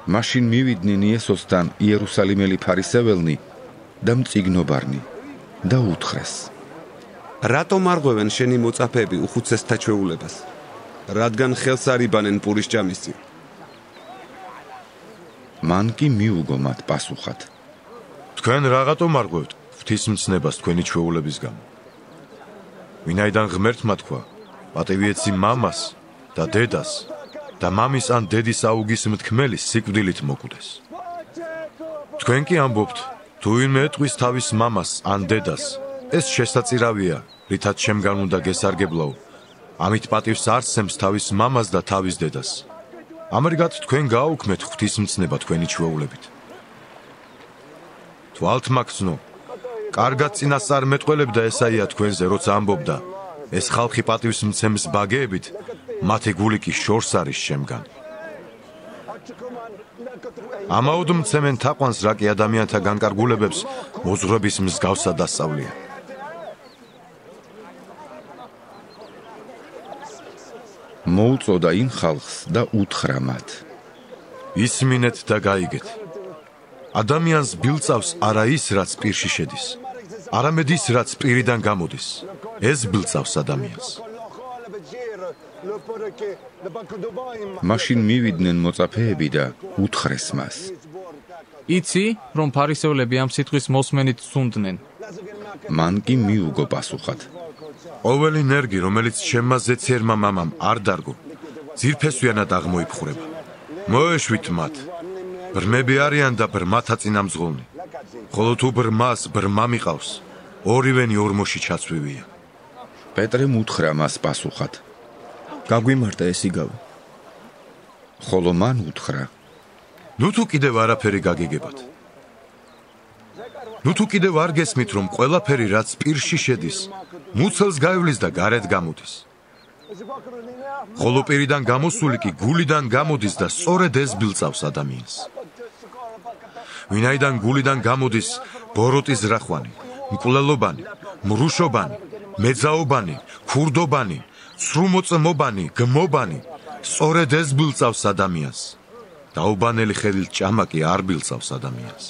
მაშინ მივიდნენ იესოსთან იერუსალიმელი ფარისეველნი და მწიგნობარნი და უთხრეს: რატომ არღვევენ შენი მოწაფეები უხუცესთა ჩვეულებას? რადგან ხელს არ იბანენ პურის ჭამის წინ? მან კი მიუგო მათ პასუხად: თქვენ რაღაცომ არღვევთ ღვთისმცნებას თქვენი ჩვეულების გამო? ვინაიდან ღმერთმა თქვა: პატივი ეცი მამას და დედას და მამის ან დედის აუგის მთქმელის სიკვდილით მოკვდეს. თქვენ კი ამბობთ, თუ ვინმე ეტყვის თავის მამას ან დედას, ეს შესაწირავია, რითაც შემგან უნდა გესარგებლაო. ამით პატივს არ სცემს თავის მამას და თავის დედას. ამრიგად თქვენ გააუქმეთ ღვთისმცნება თქვენი ჩვეულებით. თვალთ მაგცნო, კარგად წინასწარ მეტყველებდა ესაია თქვენზე, როცა ამბობდა: ეს ხალხი პატივს მცემს ბაგეებით, მათი გული კი შორს არის შემგან. ამაოდ მცემენ თაყვანს, რა კი ადამიანთა განკარგულებებს მოზღვრების მსგავსად ასწავლია. მოუწოდა იმ ხალხს და უთხრა მათ: ისმინეთ და გაიგეთ. ადამიანს ბილწავს არა ის, რაც პირში შედის, არამედ ის, რაც პირიდან გამოდის. ეს ბილწავს ადამიანს. მაშინ მივიდნენ მოწაფეები და უთხრეს მას: იცი, რომ ფარისევლები ამ სიტყვის მოსმენით სუნდნენ? მან კი მიუგო პასუხად: ყოველი ნერგი, რომელიც ჩემმა ზეციერმა მამამ არ დარგო, ძირფესვიანად აღმოიფხვრება. მოეშვით მათ. ბრმები არიან და ბრმათა წინამძღოლნი. ხოლო თუ ბრმას ბრმა მიყავს, ორივენი ორმოში ჩაცვივია. პეტრემ უთხრა მას პასუხად: გაგვიმარტა ეს იგავი. ხოლო მან უთხრა: ნუ თუ კიდევ არაფერი გაგიგებათ. ნუ თუ კიდევ არ გესმით, რომ ყველაფერი, რაც პირში შედის, მუცელს გაივლის და გარეთ გამოდის. ხოლო პირიდან გამოსული კი გულიდან გამოდის და სწორედ ეს ბილწავს ადამიანს. ვინაიდან გულიდან გამოდის ბოროტი ზრახვანი, მკვლელობანი, მრუშობანი, მეძაობანი, ქურდობანი, სრუმოწმობანი, გმობანი, სწორედ ეს ბილწავს ადამიანს. დაუბანელი ხელით ჭამა კი არ ბილწავს ადამიანს.